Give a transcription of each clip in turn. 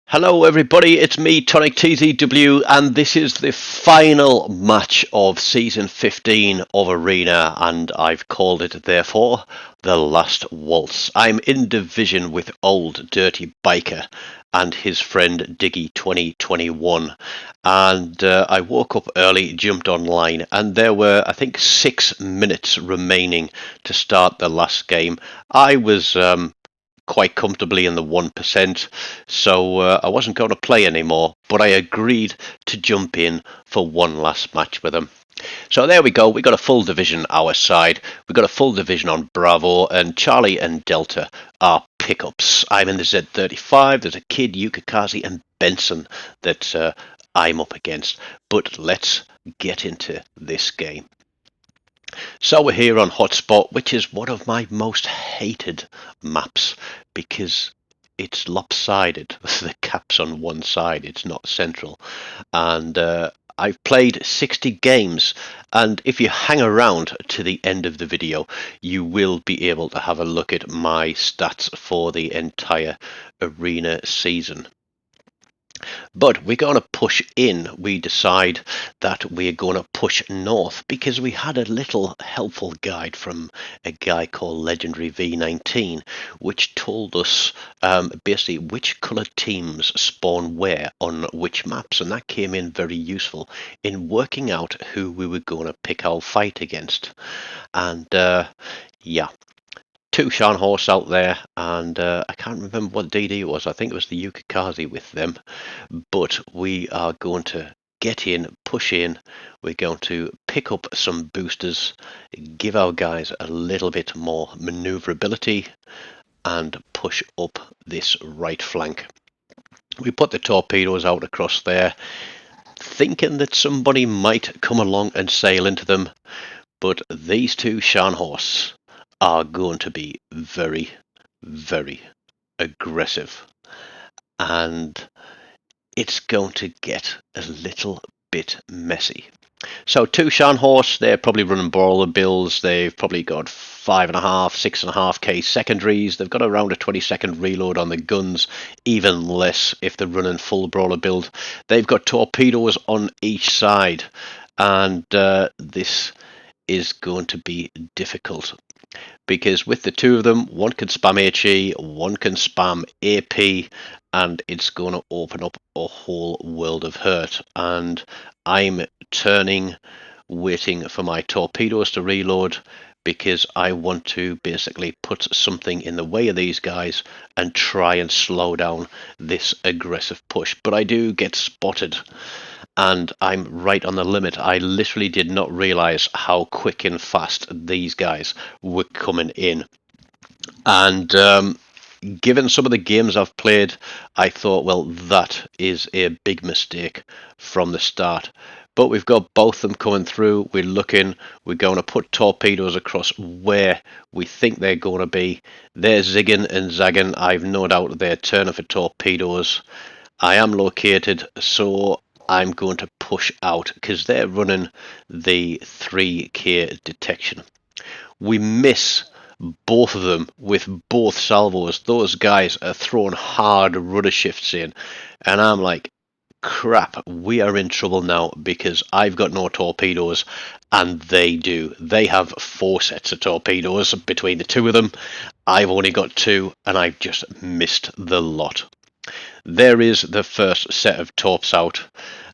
Hello everybody, it's me, TONIK TZW, and this is the final match of Season 15 of Arena, and I've called it, therefore, The Last Waltz. I'm in division with Old Dirty Biker and his friend Diggy 2021, and I woke up early, jumped online, and there were, I think, 6 minutes remaining to start the last game. I was quite comfortably in the 1%, so I wasn't going to play anymore, but I agreed to jump in for one last match with him. So there we go, we got a full division our side, we got a full division on Bravo, and Charlie and Delta are pickups. I'm in the Z35, there's a Kid, Yukikazi and Benson that I'm up against, but let's get into this game. So we're here on Hotspot, which is one of my most hated maps because it's lopsided. The cap's on one side, it's not central. And I've played 60 games, and if you hang around to the end of the video, you will be able to have a look at my stats for the entire Arena season. But we're going to push in. We decide that we're going to push north because we had a little helpful guide from a guy called Legendary V19, which told us basically which coloured teams spawn where on which maps, and that came in very useful in working out who we were going to pick our fight against. And yeah. Two Scharnhorst out there, and I can't remember what DD it was. I think it was the Yukikazi with them. But we are going to get in, push in. We're going to pick up some boosters, give our guys a little bit more maneuverability, and push up this right flank. We put the torpedoes out across there, thinking that somebody might come along and sail into them. But these two Scharnhorsts are going to be very, very aggressive, and it's going to get a little bit messy. So two Scharnhorst, they're probably running brawler builds. They've probably got 5.5, 6.5k secondaries. They've got around a 20-second reload on the guns, even less if they're running full brawler build. They've got torpedoes on each side, and this is going to be difficult. Because with the two of them, one can spam HE, one can spam AP, and it's going to open up a whole world of hurt. And I'm turning, waiting for my torpedoes to reload, because I want to basically put something in the way of these guys and try and slow down this aggressive push. But I do get spotted, and I'm right on the limit. I literally did not realize how quick and fast these guys were coming in. And given some of the games I've played, I thought, well, that is a big mistake from the start. But we've got both of them coming through. We're looking, we're going to put torpedoes across where we think they're going to be. They're zigging and zagging. I've no doubt they're turning for torpedoes. I am located, so I'm going to push out because they're running the 3k detection. We miss both of them with both salvos. Those guys are throwing hard rudder shifts in, and I'm like, crap, we are in trouble now because I've got no torpedoes and they do. They have 4 sets of torpedoes between the two of them. I've only got 2, and I've just missed the lot. There is the first set of torps out,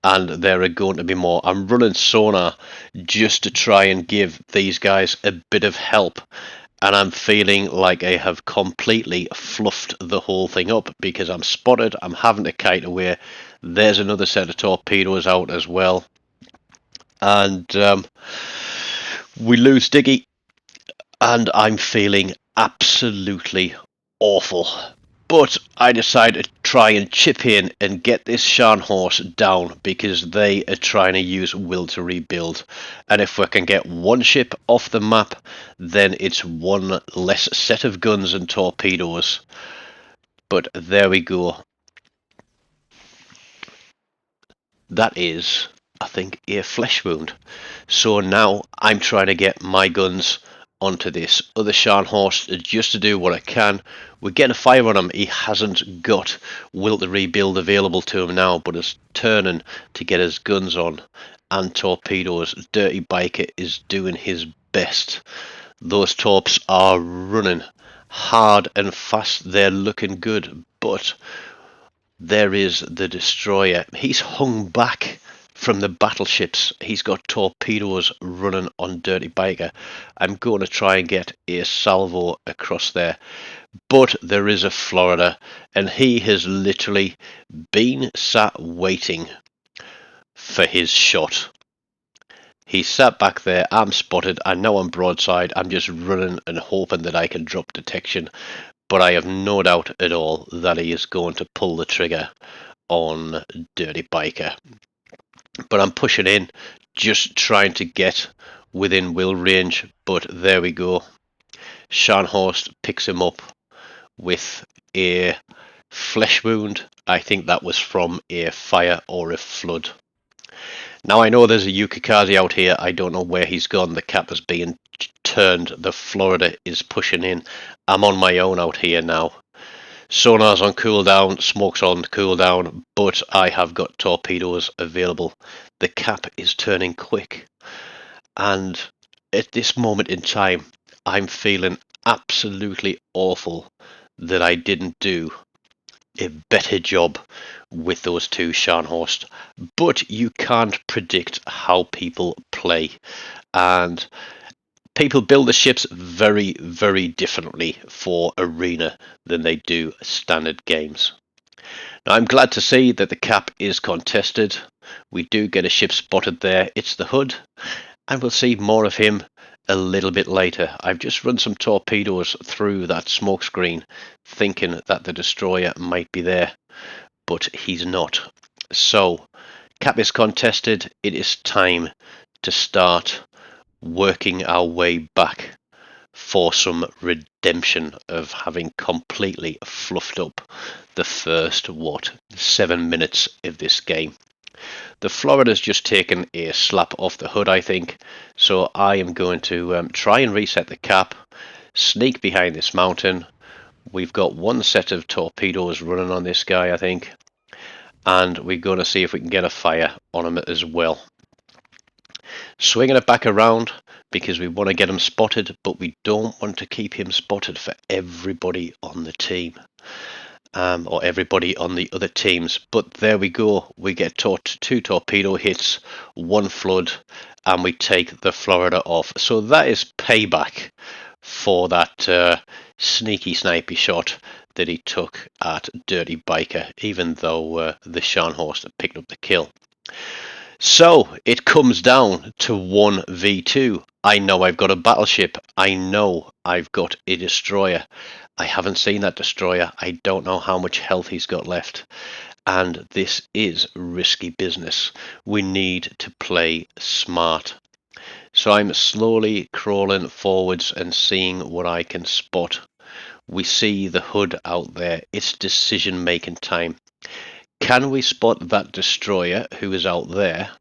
and there are going to be more. I'm running sonar just to try and give these guys a bit of help, and I'm feeling like I have completely fluffed the whole thing up because I'm spotted. I'm having to kite away. There's another set of torpedoes out as well, and we lose Diggy, and I'm feeling absolutely awful. But I decided to try and chip in and get this Scharnhorst down because they are trying to use will to rebuild. And if we can get one ship off the map, then it's one less set of guns and torpedoes. But there we go. That is, I think, a flesh wound. So now I'm trying to get my guns onto this other Scharnhorst just to do what I can. We're getting a fire on him. He hasn't got Will to Rebuild available to him now, but is turning to get his guns on and torpedoes. Dirty Biker is doing his best. Those torps are running hard and fast. They're looking good, but there is the destroyer. He's hung back from the battleships. He's got torpedoes running on Dirty Biker. I'm going to try and get a salvo across there, but there is a Florida, and he has literally been sat waiting for his shot. He sat back there. I'm spotted. I know I'm broadside. I'm just running and hoping that I can drop detection, but I have no doubt at all that he is going to pull the trigger on Dirty Biker. But I'm pushing in, just trying to get within will range. But there we go. Scharnhorst picks him up with a flesh wound. I think that was from a fire or a flood. Now I know there's a Yukikaze out here. I don't know where he's gone. The cap is being turned. The Florida is pushing in. I'm on my own out here now. Sonar's on cooldown, smoke's on cooldown, but I have got torpedoes available. The cap is turning quick, and at this moment in time, I'm feeling absolutely awful that I didn't do a better job with those two Scharnhorst. But you can't predict how people play, and people build the ships very, very differently for Arena than they do standard games. Now, I'm glad to see that the cap is contested. We do get a ship spotted there. It's the Hood, and we'll see more of him a little bit later. I've just run some torpedoes through that smoke screen, thinking that the destroyer might be there, but he's not. So, cap is contested. It is time to start working our way back for some redemption of having completely fluffed up the first 7 minutes of this game. The Florida's just taken a slap off the Hood, I think, so I am going to try and reset the cap, sneak behind this mountain. We've got one set of torpedoes running on this guy, I think, and we're going to see if we can get a fire on him as well. Swinging it back around because we want to get him spotted, but we don't want to keep him spotted for everybody on the team, or everybody on the other teams. But there we go. We get two torpedo hits, one flood, and we take the Florida off. So that is payback for that sneaky snipey shot that he took at Dirty Biker, even though the Scharnhorst picked up the kill. So it comes down to 1v2. I know I've got a battleship. I know I've got a destroyer. I haven't seen that destroyer. I don't know how much health he's got left. And this is risky business. We need to play smart. So I'm slowly crawling forwards and seeing what I can spot. We see the Hood out there. It's decision making time. Can we spot that destroyer who is out there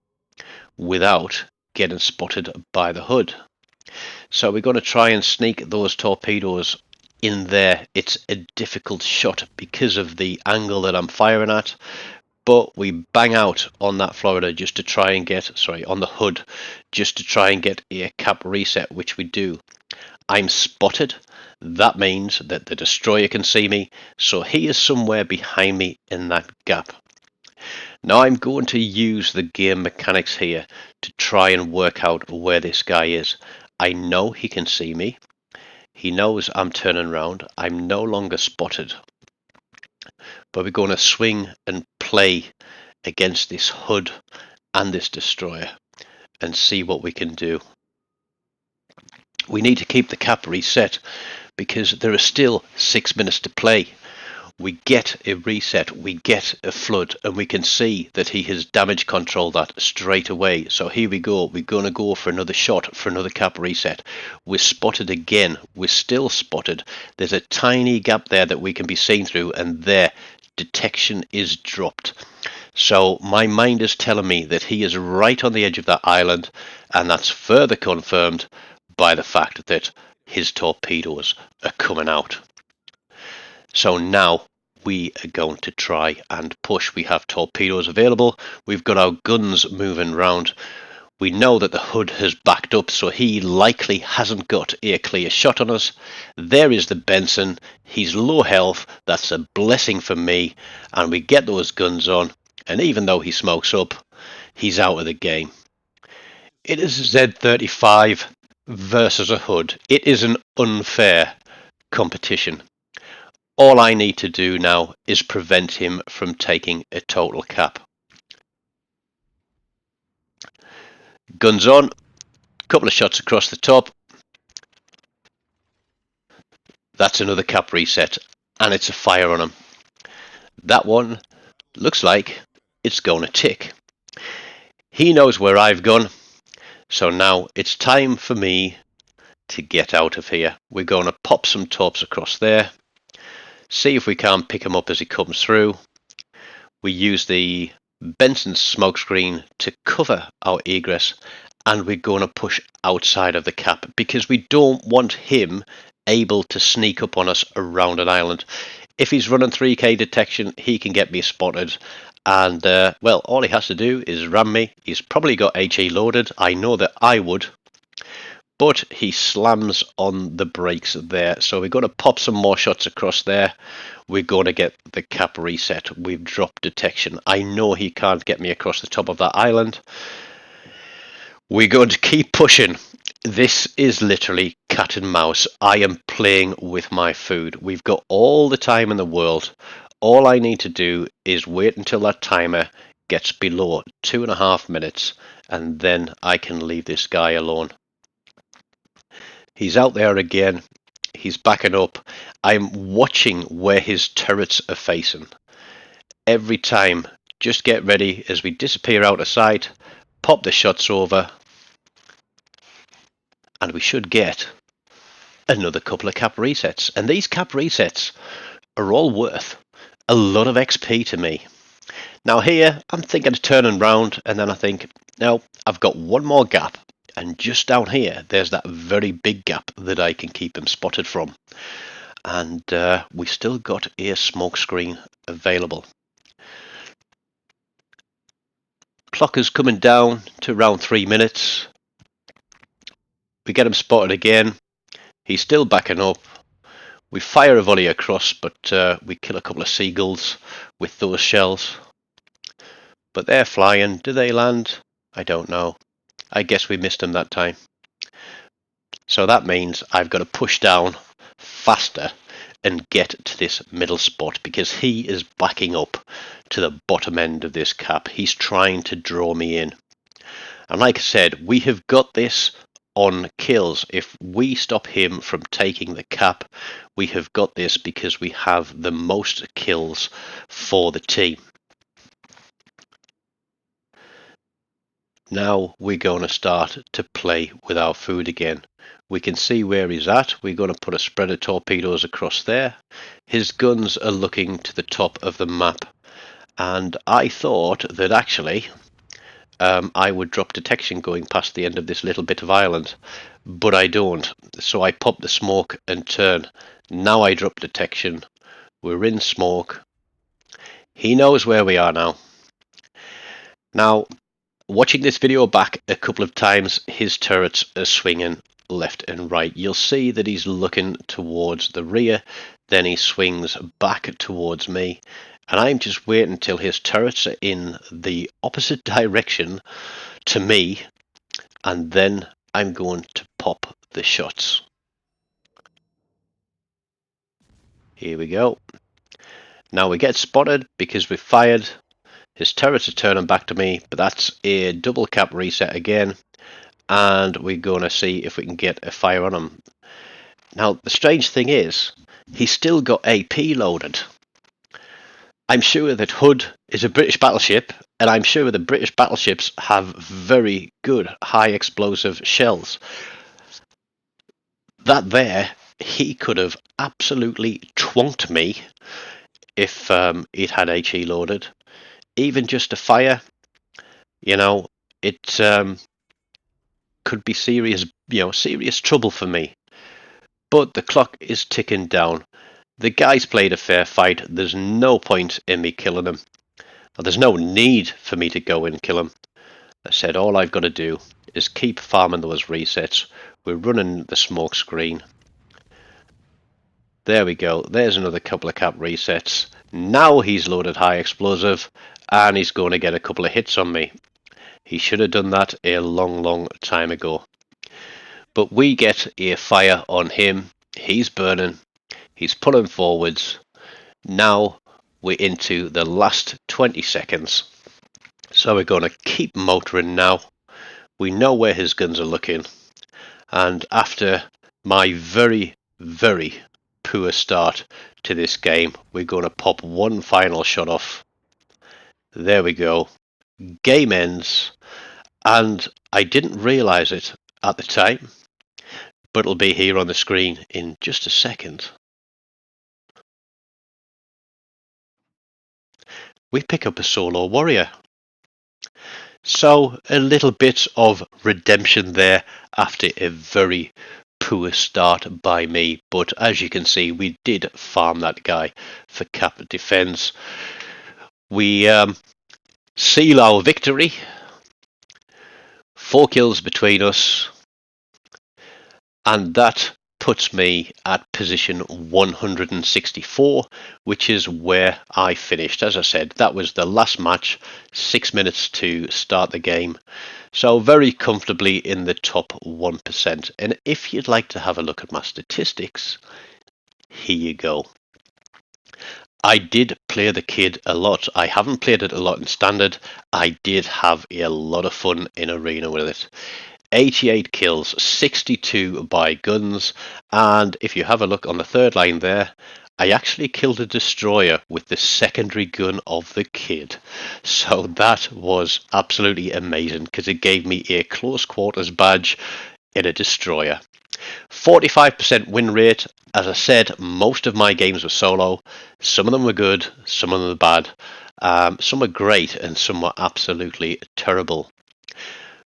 without getting spotted by the Hood? So we're going to try and sneak those torpedoes in there. It's a difficult shot because of the angle that I'm firing at, but we bang out on that Florida just to try and get, on the Hood, just to try and get a cap reset, which we do. I'm spotted. That means that the destroyer can see me, so he is somewhere behind me in that gap. Now I'm going to use the game mechanics here to try and work out where this guy is. I know he can see me. He knows I'm turning around. I'm no longer spotted. But we're going to swing and play against this Hood and this destroyer and see what we can do. We need to keep the cap reset because there are still 6 minutes to play. We get a reset, we get a flood, and we can see that he has damage controlled that straight away. So here we go. We're going to go for another shot for another cap reset. We're spotted again. We're still spotted. There's a tiny gap there that we can be seen through, and there, detection is dropped. So my mind is telling me that he is right on the edge of that island, and that's further confirmed by the fact that his torpedoes are coming out. So now we are going to try and push. We have torpedoes available. We've got our guns moving around. We know that the hood has backed up, so he likely hasn't got a clear shot on us. There is the Benson. He's low health. That's a blessing for me. And we get those guns on. And even though he smokes up, he's out of the game. It is Z35 versus a hood. It is an unfair competition. All I need to do now is prevent him from taking a total cap. Guns on, couple of shots across the top. That's another cap reset, and it's a fire on him. That one looks like it's going to tick. He knows where I've gone, so now it's time for me to get out of here. We're going to pop some torps across there, see if we can't pick him up as he comes through. We use the Benson smokescreen to cover our egress, and we're going to push outside of the cap because we don't want him able to sneak up on us around an island. If he's running 3K detection, he can get me spotted, and well, all he has to do is ram me. He's probably got HE loaded. I know that I would, but he slams on the brakes there. So we're going to pop some more shots across there. We're going to get the cap reset. We've dropped detection. I know he can't get me across the top of that island. We're going to keep pushing. This is literally cat and mouse. I am playing with my food. We've got all the time in the world. All I need to do is wait until that timer gets below 2.5 minutes, and then I can leave this guy alone. He's out there again. He's backing up. I'm watching where his turrets are facing. Every time, just get ready as we disappear out of sight, pop the shots over, and we should get another couple of cap resets. And these cap resets are all worth a lot of XP to me. Now here, I'm thinking of turning round, and then I think, no, I've got one more gap. And just down here, there's that very big gap that I can keep him spotted from. And we still got a smoke screen available. Clock is coming down to around 3 minutes. We get him spotted again. He's still backing up. We fire a volley across, but we kill a couple of seagulls with those shells. But they're flying. Do they land? I don't know. I guess we missed him that time. So that means I've got to push down faster and get to this middle spot because he is backing up to the bottom end of this cap. He's trying to draw me in. And like I said, we have got this on kills. If we stop him from taking the cap, we have got this because we have the most kills for the team. Now we're going to start to play with our food again. We can see where he's at. We're going to put a spread of torpedoes across there. His guns are looking to the top of the map. And I thought that actually I would drop detection going past the end of this little bit of island. But I don't. So I pop the smoke and turn. Now I drop detection. We're in smoke. He knows where we are now. Now, watching this video back a couple of times, his turrets are swinging left and right. You'll see that he's looking towards the rear, then he swings back towards me, and I'm just waiting until his turrets are in the opposite direction to me, and then I'm going to pop the shots. Here we go. Now we get spotted because we fired. His turrets are turning back to me, but that's a double cap reset again. And we're going to see if we can get a fire on him. Now, the strange thing is, he's still got AP loaded. I'm sure that Hood is a British battleship, and I'm sure the British battleships have very good high explosive shells. That there, he could have absolutely twonked me if it had HE loaded. Even just a fire, you know, it could be serious serious trouble for me. But the clock is ticking down. The guy's played a fair fight. There's no point in me killing him. There's no need for me to go and kill him. I said all I've got to do is keep farming those resets. We're running the smoke screen. There we go. There's another couple of cap resets. Now he's loaded high explosive and he's going to get a couple of hits on me. He should have done that a long time ago. But we get a fire on him. He's burning. He's pulling forwards. Now we're into the last 20 seconds. So we're going to keep motoring now. We know where his guns are looking. And after my very poor start to this game, we're going to pop one final shot off. There we go. Game ends. And I didn't realise it at the time, but it'll be here on the screen in just a second. We pick up a solo warrior. So a little bit of redemption there after a very poor start by me, but as you can see, we did farm that guy for cap defense. We seal our victory. 4 kills between us, and that puts me at position 164, which is where I finished. As I said, that was the last match, 6 minutes to start the game, so very comfortably in the top 1%. And if you'd like to have a look at my statistics, here you go. I did play the kid a lot. I haven't played it a lot in standard. I did have a lot of fun in arena with it. 88 kills, 62 by guns, and if you have a look on the third line there, I actually killed a destroyer with the secondary gun of the kid. So that was absolutely amazing because it gave me a close quarters badge in a destroyer. 45% win rate. As I said, most of my games were solo. Some of them were good, some of them were bad. Some were great and some were absolutely terrible.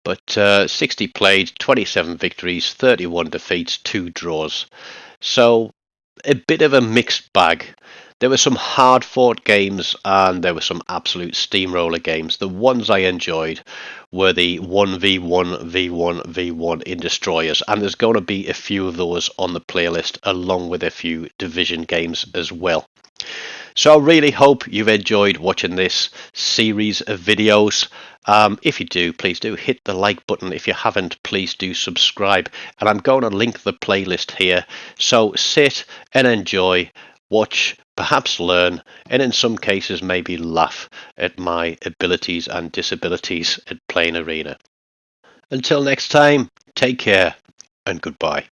But 60 played, 27 victories, 31 defeats, 2 draws. So a bit of a mixed bag. There were some hard fought games and there were some absolute steamroller games. The ones I enjoyed were the 1v1, v1, v1 in destroyers, and there's going to be a few of those on the playlist along with a few division games as well. So I really hope you've enjoyed watching this series of videos. If you do, please do hit the like button. If you haven't, please do subscribe. And I'm going to link the playlist here. So sit and enjoy, watch, perhaps learn, and in some cases maybe laugh at my abilities and disabilities at playing arena. Until next time, take care and goodbye.